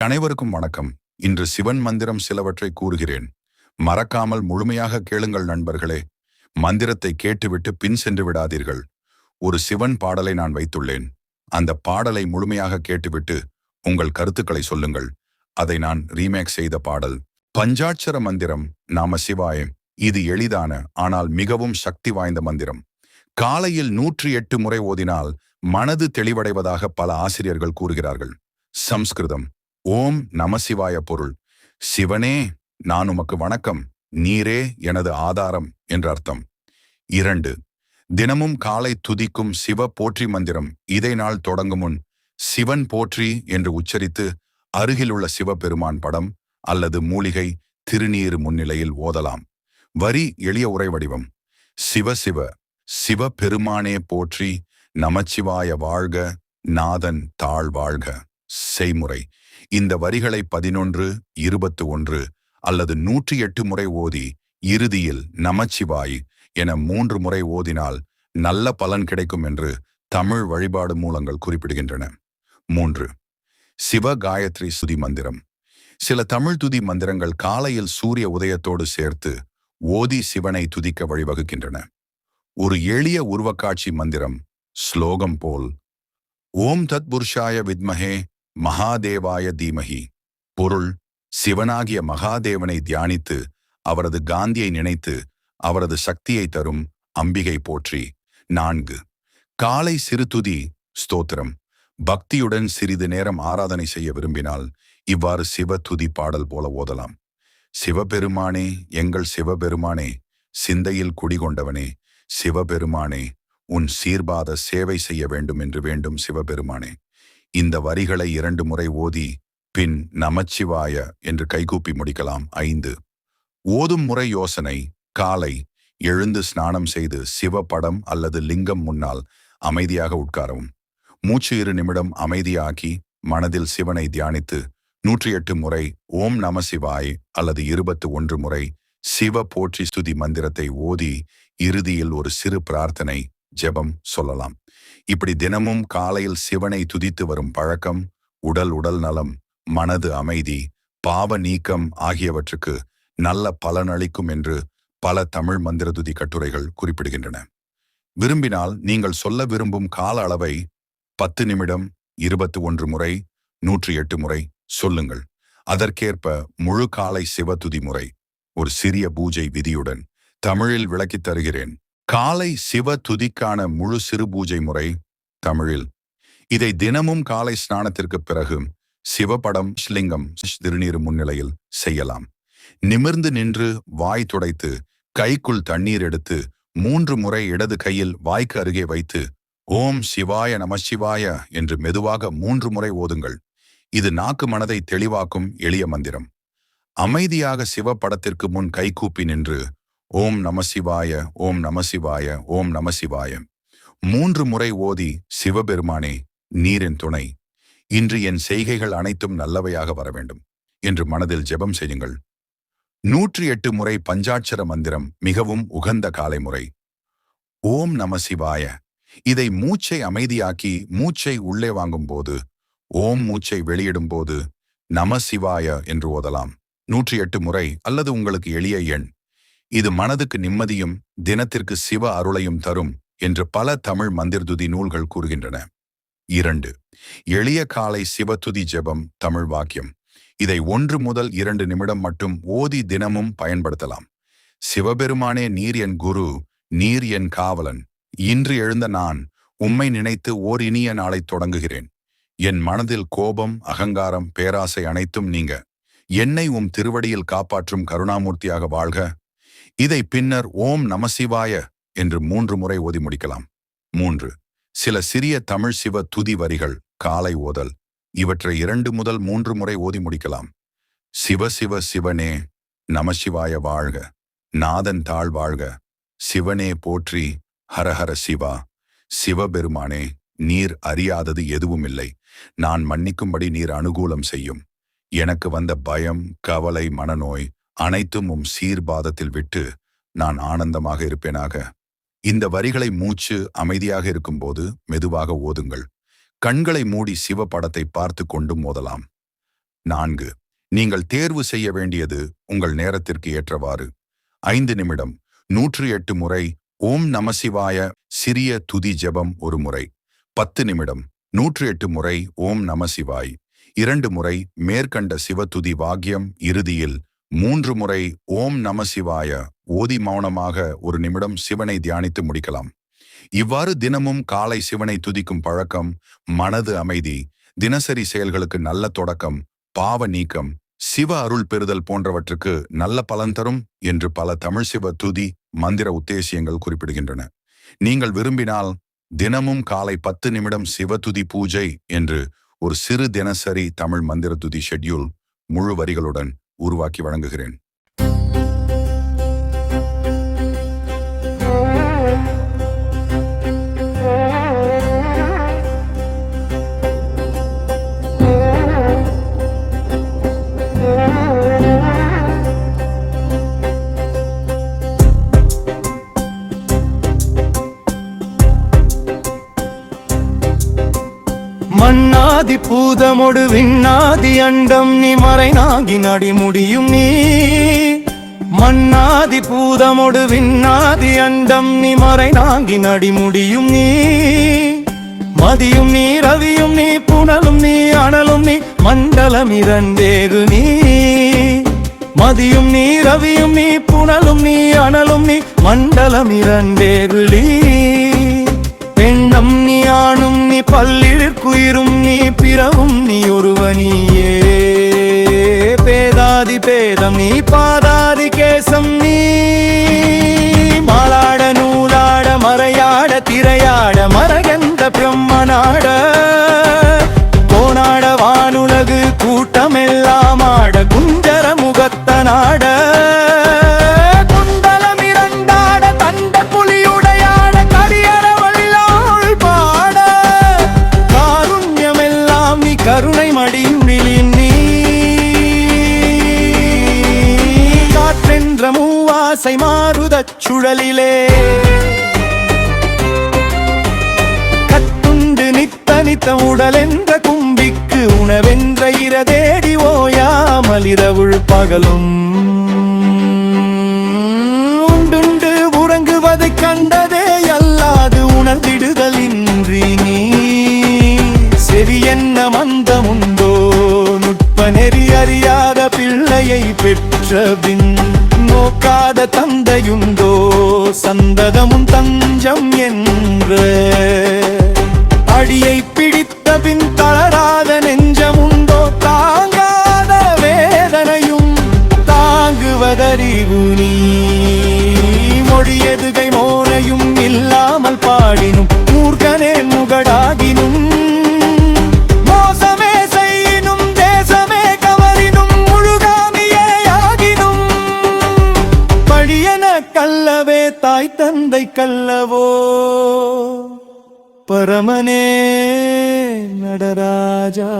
அனைவருக்கும் வணக்கம். இன்று சிவன் மந்திரம் சிலவற்றை கூறுகிறேன். மறக்காமல் முழுமையாக கேளுங்கள் நண்பர்களே. மந்திரத்தை கேட்டுவிட்டு பின் சென்று விடாதீர்கள். ஒரு சிவன் பாடலை நான் வைத்துள்ளேன். அந்த பாடலை முழுமையாக கேட்டுவிட்டு உங்கள் கருத்துக்களை சொல்லுங்கள். அதை நான் ரீமேக் செய்த பாடல். பஞ்சாட்சர மந்திரம் நாம சிவாய. இது எளிதான ஆனால் மிகவும் சக்தி வாய்ந்த மந்திரம். காலையில் 108 முறை ஓதினால் மனது தெளிவடைவதாக பல ஆசிரியர்கள் கூறுகிறார்கள். சம்ஸ்கிருதம். ஓம் நமசிவாய பொருள். சிவனே, நான் உமக்கு வணக்கம். நீரே எனது ஆதாரம் என்ற அர்த்தம். 2. தினமும் காலை துதிக்கும் சிவ போற்றி மந்திரம். இதை நாள் தொடங்கும் முன் சிவன் போற்றி என்று உச்சரித்து அருகிலுள்ள சிவபெருமான் படம் அல்லது மூலிகை திருநீர் முன்னிலையில் ஓதலாம். வரி எளிய உரை வடிவம். சிவ சிவ சிவ பெருமானே போற்றி, நமச்சிவாய வாழ்க, நாதன் தாழ் வாழ்க. செய்முறை. இந்த வரிகளை 11, 21 அல்லது 108 முறை ஓதி இறுதியில் நமச்சிவாய் என 3 முறை ஓதினால் நல்ல பலன் கிடைக்கும் என்று தமிழ் வழிபாடு மூலங்கள் குறிப்பிடுகின்றன. 3. சிவ காயத்ரி சுதி மந்திரம். சில தமிழ் துதி மந்திரங்கள் காலையில் சூரிய உதயத்தோடு சேர்த்து ஓதி சிவனை துதிக்க வழிவகுக்கின்றன. ஒரு எளிய உருவக்காட்சி மந்திரம் ஸ்லோகம் போல். ஓம் தத் புருஷாய வித்மஹே மகாதேவாய தீமஹி. பொருள்: சிவனாகிய மகாதேவனை தியானித்து அவரது காந்தியை நினைத்து அவரது சக்தியை தரும் அம்பிகை போற்றி. 4. காலை சிறுதுதி ஸ்தோத்திரம். பக்தியுடன் சிறிது நேரம் ஆராதனை செய்ய விரும்பினால் இவ்வாறு சிவ துதி பாடல் போல ஓதலாம். சிவபெருமானே, எங்கள் சிவபெருமானே, சிந்தையில் குடிகொண்டவனே, சிவபெருமானே, உன் சீர்பாத சேவை செய்ய வேண்டும் என்று வேண்டும் சிவபெருமானே. இந்த வரிகளை 2 முறை ஓதி பின் நமச்சிவாய என்று கைகூப்பி முடிக்கலாம். 5. ஓதும் முறை யோசனை. காலை எழுந்து ஸ்நானம் செய்து சிவ படம் அல்லது லிங்கம் முன்னால் அமைதியாக உட்காரவும். மூச்சு 2 நிமிடம் அமைதியாக்கி மனதில் சிவனை தியானித்து 108 முறை ஓம் நம சிவாய் அல்லது 21 முறை சிவ போற்றி ஸ்துதி மந்திரத்தை ஓதி இறுதியில் ஒரு சிறு பிரார்த்தனை ஜெபம் சொல்லலாம். இப்படி தினமும் காலையில் சிவனை துதித்து வரும் பழக்கம் உடல் நலம், மனது அமைதி, பாவ நீக்கம் ஆகியவற்றுக்கு நல்ல பலனளிக்கும் என்று பல தமிழ் மந்திர துதி கட்டுரைகள் குறிப்பிடுகின்றன. விரும்பினால் நீங்கள் சொல்ல விரும்பும் கால அளவை 10 நிமிடம், 21 முறை, 108 முறை சொல்லுங்கள். அதற்கேற்ப முழு காலை சிவதுதி முறை ஒரு சிறிய பூஜை விதியுடன் தமிழில் விளக்கித் தருகிறேன். காலை சிவ துதிக்கான முழு சிறு பூஜை முறை தமிழில். இதை தினமும் காலை ஸ்நானத்திற்கு பிறகு சிவபடம் ஸ்லிங்கம் திருநீர் முன்னிலையில் செய்யலாம். நிமிர்ந்து நின்று வாய் துடைத்து கைக்குள் தண்ணீர் எடுத்து 3 முறை இடது கையில் வாய்க்கு அருகே வைத்து ஓம் சிவாய நமசிவாய என்று மெதுவாக 3 முறை ஓதுங்கள். இது நாக்கு மனதை தெளிவாக்கும் எளிய மந்திரம். அமைதியாக சிவபடத்திற்கு முன் கைகூப்பி நின்று ஓம் நமசிவாய, ஓம் நமசிவாய, ஓம் நமசிவாய 3 முறை ஓதி சிவபெருமானே, நீரின் துணை, இன்று என் செய்கைகள் அனைத்தும் நல்லவையாக வர வேண்டும் என்று மனதில் ஜெபம் செய்யுங்கள். 108 முறை பஞ்சாட்சர மந்திரம் மிகவும் உகந்த காலை முறை. ஓம் நமசிவாய. இதை மூச்சை அமைதியாக்கி மூச்சை உள்ளே வாங்கும் போது ஓம், மூச்சை வெளியிடும் போது நமசிவாய என்று ஓதலாம். 108 முறை அல்லது உங்களுக்கு எளிய எண். இது மனதுக்கு நிம்மதியும் தினத்திற்கு சிவ அருளையும் தரும் என்று பல தமிழ் மந்திர்துதி நூல்கள் கூறுகின்றன. 2. எளிய காலை சிவதுதி ஜெபம் தமிழ் வாக்கியம். இதை 1 முதல் 2 நிமிடம் மட்டும் ஓதி தினமும் பயன்படுத்தலாம். சிவபெருமானே, நீர் என் குரு, நீர் என் காவலன். இன்று எழுந்த நான் உம்மை நினைத்து ஓர் இனிய நாளை தொடங்குகிறேன். என் மனதில் கோபம், அகங்காரம், பேராசை அனைத்தும் நீங்க என்னை உம் திருவடியில் காப்பாற்றும் கருணாமூர்த்தியாக வாழ்க. இதை பின்னர் ஓம் நமசிவாய என்று 3 முறை ஓதி முடிக்கலாம். 3. சில சிறிய தமிழ் சிவ துதி வரிகள் காலை ஓதல். இவற்றை 2 முதல் 3 முறை ஓதி முடிக்கலாம். சிவ சிவ சிவனே, நமசிவாய வாழ்க, நாதன் தாழ் வாழ்க. சிவனே போற்றி, ஹரஹர சிவா. சிவபெருமானே, நீர் அறியாதது எதுவும் இல்லை. நான் மன்னிக்கும்படி நீர் அனுகூலம் செய்யும். எனக்கு வந்த பயம், கவலை, மனநோய் அனைத்தும் உம் சீர்பாதத்தில் விட்டு நான் ஆனந்தமாக இருப்பேனாக. இந்த வரிகளை மூச்சு அமைதியாக இருக்கும்போது மெதுவாக ஓதுங்கள். கண்களை மூடி சிவ படத்தை பார்த்து கொண்டும் ஓதலாம். 4. நீங்கள் தேர்வு செய்ய வேண்டியது உங்கள் நேரத்திற்கு ஏற்றவாறு. 5 நிமிடம் 108 முறை ஓம் நமசிவாய சிறிய துதி ஜெபம் ஒரு முறை. 10 நிமிடம் 108 முறை ஓம் நமசிவாய். 2 முறை மேற்கண்ட சிவதுதி வாக்கியம் இறுதியில் 3 முறை ஓம் நமசிவாய ஓதி மௌனமாக 1 நிமிடம் சிவனை தியானித்து முடிக்கலாம். இவ்வாறு தினமும் காலை சிவனை துதிக்கும் பழக்கம் மனது அமைதி, தினசரி செயல்களுக்கு நல்ல தொடக்கம், பாவ நீக்கம், சிவ அருள் பெறுதல் போன்றவற்றுக்கு நல்ல பலன் தரும் என்று பல தமிழ் சிவ துதி மந்திர உத்தேசியங்கள் குறிப்பிடுகின்றன. நீங்கள் விரும்பினால் தினமும் காலை 10 நிமிடம் சிவதுதி பூஜை என்று ஒரு சிறு தினசரி தமிழ் மந்திர துதி ஷெட்யூல் முழு வரிகளுடன் உருவாக்கி வழங்குகிறேன். மண்ணாதி பூதமொடு விண்ணாதி அண்டம் நீ மறைநாகி நடி முடியும் நீ. மண்ணாதி பூதமொடு விண்ணாதி அண்டம் நீ மறைநாகி நடி முடியும் நீ. மதியும் நீ ரவியும் நீ புனலும் நீ அனலும் நீ மண்டலம் இரண்டேகு நீ. மதியும் நீ ரவியும் நீ புனலும் நீ அனலும் நீ மண்டலம் இரண்டேகு நீ. பெண்ணம் நீ ஆணும் நீ பல்லிற்குயிரும் நீ பிறவும் நீ ஒருவனியே. பேதாதி பேதம் நீ பாதாதி கேசம் நீ. மாலாட நூலாட மறையாட திரையாட மரகந்த பிரம்மனாட கோனாட வானுலகு கூட்டமெல்லாம் ஆட குஞ்சர முகத்தனாட. கருணை மடியும் விழியும் நீ. காற்றென்ற மூவாசை மாறுதச் சுழலிலே கத்துண்டு நித்த நித்த உடலென்ற கும்பிக்கு உணவென்ற இரதேடி ஓயாமல் இரவுள் பகலும் உண்டுண்டு உறங்குவதை கண்டதே அல்லாது உணர்ந்திடுதல் இன்றி நீ. செவி என்ன மந்தமுண்டோ நுட்ப நெறி அறியாத பிள்ளையை பெற்ற பின் நோக்காத தந்தையுண்டோ சந்ததமும் தஞ்சம் என்ற அடியை பிடித்த பின் தளராத நெஞ்சமுண்டோ தாங்காத வேதனையும் தாங்குவதறிவு நீ. மொழியெதுகை மோனையும் இல்லாமல் பாடினும் மூர்க்கனே முகடாகினும் கல்லவே தாய் தந்தை கல்லவோ பரமனே நடராஜா.